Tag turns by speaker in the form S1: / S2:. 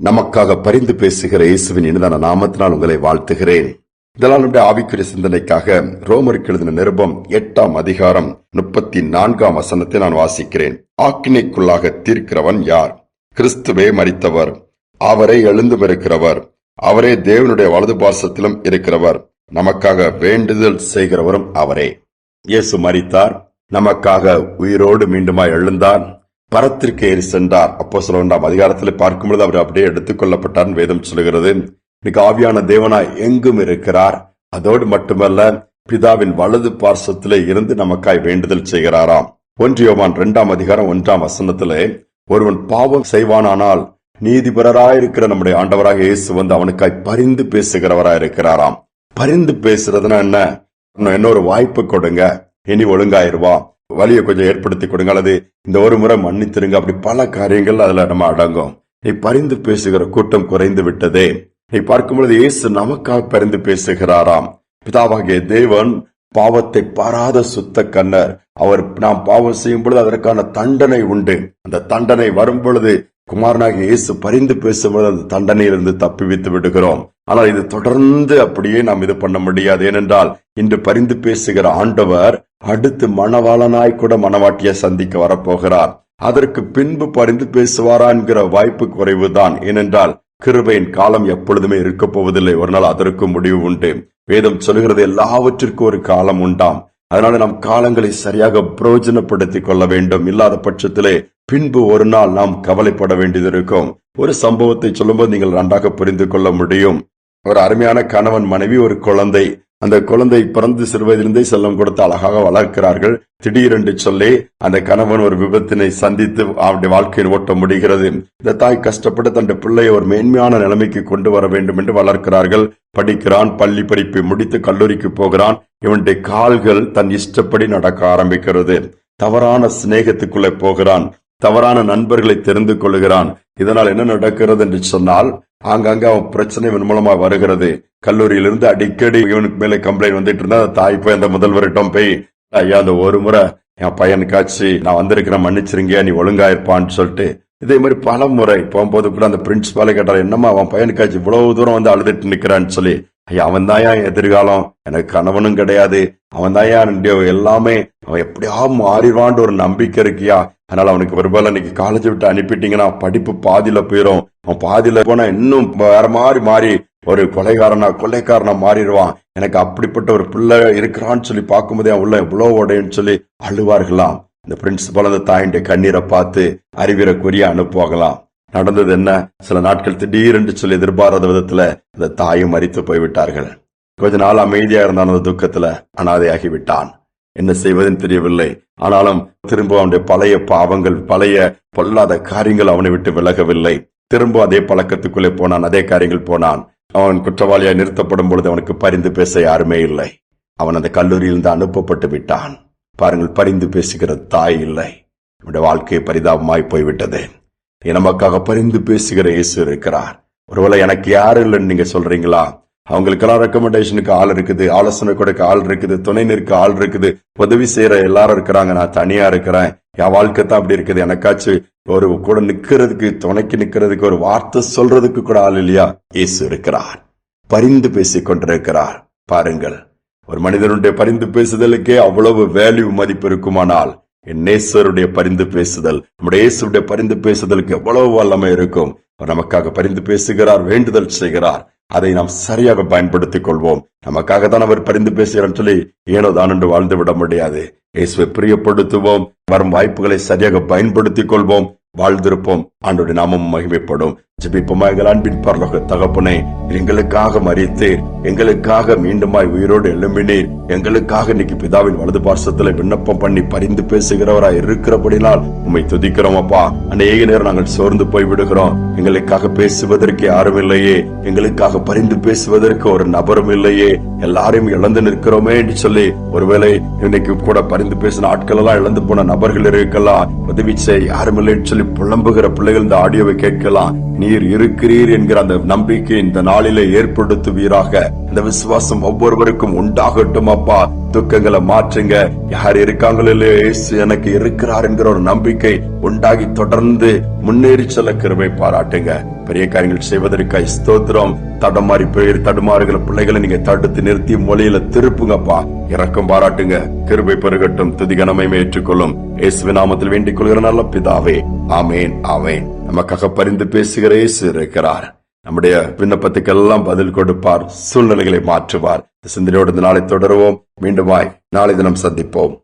S1: நமக்காக பரிந்து பேசுகிற இயேசுவின் இனிதான நாமத்தினால் உங்களை வாழ்த்துகிறேன். இதெல்லாம் நம்முடைய ஆவிக்குரிய சிந்தனைக்காக ரோமருக்கு எழுதின நிருபம் 8ஆம் அதிகாரம் 34ஆம் வசனத்தை நான் வாசிக்கிறேன். ஆக்கினைக்குள்ளாக தீர்க்கிறவன் யார்? கிறிஸ்துவே மரித்தவர், அவரே எழுந்தும் இருக்கிறவர், அவரே தேவனுடைய வலது பார்சத்திலும் இருக்கிறவர், நமக்காக வேண்டுதல் செய்கிறவரும் அவரே. இயேசு மரித்தார், நமக்காக உயிரோடு மீண்டுமாய் எழுந்தார், பரத்திற்கு ஏறி சென்றார். அப்போஸ்தலர் 1ஆம் அதிகாரத்தில் பார்க்கும்பொழுது அவர் அப்படியே எடுத்துக் கொள்ளப்பட்டார் வேதம் சொல்கிறது. இன்னைக்கு ஆவியான தேவனாய் எங்கும் இருக்கிறார். அதோடு மட்டுமல்ல, பிதாவின் வலது பார்சத்திலே இருந்து நமக்காய் வேண்டுதல் செய்கிறாராம். 1 யோவான் 2ஆம் அதிகாரம் 1ஆம் வசனத்திலே, ஒருவன் பாவம் செய்வானானால் நீதிபரராயிருக்கிற நம்முடைய ஆண்டவராக இயேசு வந்து அவனுக்காய் பரிந்து பேசுகிறவராயிருக்கிறாராம். பரிந்து பேசுறதுன்னா என்ன? இன்னொரு வாய்ப்பு கொடுங்க, இனி ஒழுங்காயிருவா, வழியை கொஞ்சம் ஏற்படுத்தி கொடுங்க, அல்லது இந்த ஒரு முறை மன்னித்திருங்க, அப்படி பல காரியங்கள் அதுல நம்ம அடங்கும். நீ பரிந்து பேசுகிற கூட்டம் குறைந்து விட்டதே. நீ பார்க்கும்பொழுது இயேசு நமக்காக பரிந்து பேசுகிறாராம். பிதாவாகிய தேவன் பாவத்தை பாராத சுத்த கண்ணர். அவர் நாம் பாவம் செய்யும் பொழுது அதற்கான தண்டனை உண்டு. அந்த தண்டனை வரும் பொழுது குமாரனாகிய இயேசு பரிந்து பேசும்போது அந்த தண்டனையிலிருந்து தப்பிவித்து விடுகிறோம். ஆனால் இது தொடர்ந்து அப்படியே நாம் இது பண்ண முடியாது. ஏனென்றால் இன்று பரிந்து பேசுகிற ஆண்டவர் அடுத்து மணவாளனாய் கூட மணவாட்டியை சந்திக்க வரப்போகிறார். அதற்கு பின்பு பரிந்து பேசுவாரா என்கிற வாய்ப்பு குறைவுதான். ஏனென்றால் கிருபையின் காலம் எப்பொழுதுமே இருக்க போவதில்லை. ஒரு நாள் அதற்கு முடிவு உண்டு. வேதம் சொல்கிறது எல்லாவற்றிற்கும் ஒரு காலம் உண்டாம். அதனால நாம் காலங்களை சரியாக பிரயோஜனப்படுத்திக் கொள்ள வேண்டும். இல்லாத பட்சத்திலே பின்பு ஒரு நாள் நாம் கவலைப்பட வேண்டியது இருக்கும். ஒரு சம்பவத்தை சொல்லும்போது நீங்கள் நன்றாக புரிந்து கொள்ள முடியும். ஒரு அருமையான கணவன் மனைவி, ஒரு குழந்தை. அந்த குழந்தை பிறந்து சிறுவயதிலிருந்தே செல்லம் கொடுத்து அழகாக வளர்க்கிறார்கள். திடீரென்று சொல்லி அந்த கணவன் ஒரு விபத்தினை சந்தித்து அவருடைய வாழ்க்கையை ஓட்ட முடிகிறது. இந்த தாய் கஷ்டப்பட்டு தன்னுடைய பிள்ளையை ஒரு மேன்மையான நிலைமைக்கு கொண்டு வர வேண்டும் என்று வளர்க்கிறார்கள். படிக்கிறான், பள்ளி படிப்பை முடித்து கல்லூரிக்கு போகிறான். இவனுடைய கால்கள் தன் இஷ்டப்படி நடக்க ஆரம்பிக்கிறது. தவறான சிநேகத்துக்குள்ளே போகிறான், தவறான நண்பர்களை தெரிந்து கொள்கிறான். இதனால் என்ன நடக்கிறது என்று சொன்னால், ஆங்காங்க அவன் பிரச்சனை இவன் மூலமா வருகிறது. கல்லூரியிலிருந்து அடிக்கடி இவனுக்கு மேலே கம்ப்ளைண்ட் வந்துட்டு இருந்தா தாய் போய் அந்த முதல்வரிடம் போய், ஐயா அந்த ஒரு முறை என் பையனுக்காச்சு நான் வந்திருக்கிறேன், மன்னிச்சிருங்க, நீ ஒழுங்கா இருப்பான்னு சொல்லிட்டு இதே மாதிரி பல முறை போகும்போது கூட அந்த பிரின்சிபாலை கேட்டார், என்னம்மா அவன் பையனுக்காச்சு இவ்வளவு தூரம் வந்து அழுதுட்டு நிக்கிறான்னு சொல்லி. ஐயா அவன் தாயா எதிர்காலம், எனக்கு கணவனும் கிடையாது, அவன் தாயா எல்லாமே, அவன் எப்படியா மாறிவான்னு ஒரு நம்பிக்கை இருக்கியா, அதனால அவனுக்கு ஒருவேளை இன்னைக்கு காலேஜ் விட்டு அனுப்பிட்டீங்கன்னா படிப்பு பாதியில போயிரும், அவன் பாதியில போனா இன்னும் வேற மாறி ஒரு கொலைக்காரனா மாறிடுவான், எனக்கு அப்படிப்பட்ட ஒரு பிள்ளை இருக்கிறான்னு சொல்லி பார்க்கும்போதே அவன் உள்ள எவ்வளவு உடையன்னு சொல்லி அழுவார்களாம். இந்த பிரின்சிபல் அந்த தாயினுடைய கண்ணீரை பார்த்து அறிவிறக்குரிய அனுப்புவாங்களாம். நடந்தது என்ன? சில நாட்கள் திடீரென்று சொல்லி எதிர்பாராத விதத்துல அந்த தாயும் மரித்து போய்விட்டார்கள். கொஞ்ச நாள் அமைதியா இருந்தான். அந்த துக்கத்துல அனாதையாகி விட்டான். என்ன செய்வதுன்னு தெரியவில்லை. ஆனாலும் திரும்ப அவனுடைய பழைய பாவங்கள், பழைய பொல்லாத காரியங்கள் அவனை விட்டு விலகவில்லை. திரும்ப அதே பழக்கத்துக்குள்ளே போனான், அதே காரியங்கள் போனான். அவன் குற்றவாளியாய் நிறுத்தப்படும் பொழுது அவனுக்கு பரிந்து பேச யாருமே இல்லை. அவன் அந்த கல்லூரியிலிருந்து அனுப்பப்பட்டு விட்டான். பாருங்கள், பரிந்து பேசுகிற தாய் இல்லை. நம்முடைய வாழ்க்கை பரிதாபமாய் போய்விட்டது. நமக்காக பரிந்து பேசுகிற இயேசு இருக்கிறார். ஒருவேளை எனக்கு யாரும் இல்லைன்னு நீங்க சொல்றீங்களா? அவங்களுக்கெல்லாம் ரெக்கமெண்டேஷனுக்கு ஆள் இருக்குது, ஆலோசனை கொடுக்க ஆள் இருக்குது, துணை நிற்க ஆள் இருக்குது, உதவி செய்யற எல்லாரும் இருக்கிறாங்க. நான் தனியா இருக்கிறேன், என் வாழ்க்கை தான் அப்படி இருக்குது. எனக்காச்சும் ஒரு கூட நிக்கிறதுக்கு, துணைக்கு நிக்கிறதுக்கு, ஒரு வார்த்தை சொல்றதுக்கு கூட ஆள் இல்லையா? இயேசு இருக்கிறார், பரிந்து பேசிக் கொண்டிருக்கிறார். பாருங்கள், ஒரு மனிதனுடைய பரிந்து பேசுதலுக்கே அவ்வளவு வேல்யூ, மதிப்பு இருக்குமானால் என் நேசருடைய பரிந்து பேசுதல், நம்முடைய இயேசுடைய பரிந்து பேசுதலுக்கு எவ்வளவு வல்லமை இருக்கும். நமக்காக பரிந்து பேசுகிறார், வேண்டுதல் செய்கிறார். அதை நாம் சரியாக பயன்படுத்திக் கொள்வோம். நமக்காக தான் அவர் பரிந்து பேசுகிறான்னு சொல்லி ஏனோ தான் என்று வாழ்ந்து விட முடியாது. இயேசுவை பிரியப்படுத்துவோம், வரும் வாய்ப்புகளை சரியாக பயன்படுத்திக் கொள்வோம், வாழ்ந்திருப்போம், ஆண்டவருடைய நாமம் மகிமைப்படும். ஜெபிப்போமா. எங்கள் அன்பின் பரலோக தகப்பனே, எங்களுக்காக மரித்தீர், எங்களுக்காக மீண்டுமாய் உயிரோடு எழும்பினீர், எங்களுக்காக இன்னைக்கு பிதாவின் வலது பார்சத்துல விண்ணப்பம் பண்ணி பரிந்து பேசுகிறவராய் இருக்கிறபடினால் உம்மை துதிக்கிறோம் அப்பா. அநேக நேரம் நாங்கள் சோர்ந்து போய் விடுகிறோம். எங்களுக்காக பேசுவதற்கு யாரும் இல்லையே, எங்களுக்காக பரிந்து பேசுவதற்கு ஒரு நபரும் இல்லையே, எல்லாரையும் இழந்து நிற்கிறோமே என்று சொல்லி, ஒருவேளை இன்னைக்கு கூட பரிந்து பேசின ஆட்கள் எல்லாம் இழந்து போன நபர்கள் இருக்கலாம், உதவி செய்ய யாரும் இல்லைன்னு சொல்லி புலம்புகிற பிள்ளை பிள்ளைகள் இந்த ஆடியோவை கேட்கலாம். நீர் இருக்கிறீர் என்கிற அந்த நம்பிக்கை இந்த நாளிலே ஏற்படுத்துவீராக. இந்த விசுவாசம் ஒவ்வொருவருக்கும் உண்டாகட்டும் அப்பா. துக்கங்களை மாற்றுங்க. யார் இருக்காங்களோ இயேசு எனக்கு இருக்கிறார் என்கிற ஒரு நம்பிக்கை உண்டாகி தொடர்ந்து முன்னேறி செல்ல கிருபை பாராட்டுங்க. பெரிய காரியங்கள் செய்வதற்காய் ஸ்தோத்திரம். தடுமாறுகிற பிள்ளைகளை நீங்க தடுத்து நிறுத்தி மொழியில திருப்புங்கப்பா. இரக்கம் பாராட்டுங்க. கிருபை பெருகட்டும். துதி கனமையும் ஏற்றுக்கொள்ளும். இயேசுவின் நாமத்தில் வேண்டிக் கொள்கிற நல்ல பிதாவே, ஆமேன் ஆமேன். நமக்காக பரிந்து பேசுகிற இயேசு இருக்கிறார். நம்முடைய விண்ணப்பத்துக்கெல்லாம் பதில் கொடுப்பார். சூழ்நிலைகளை மாற்றுவார். சிந்தனையோடு இந்த நாளை தொடருவோம். மீண்டுமாய் நாளை தினம் சந்திப்போம்.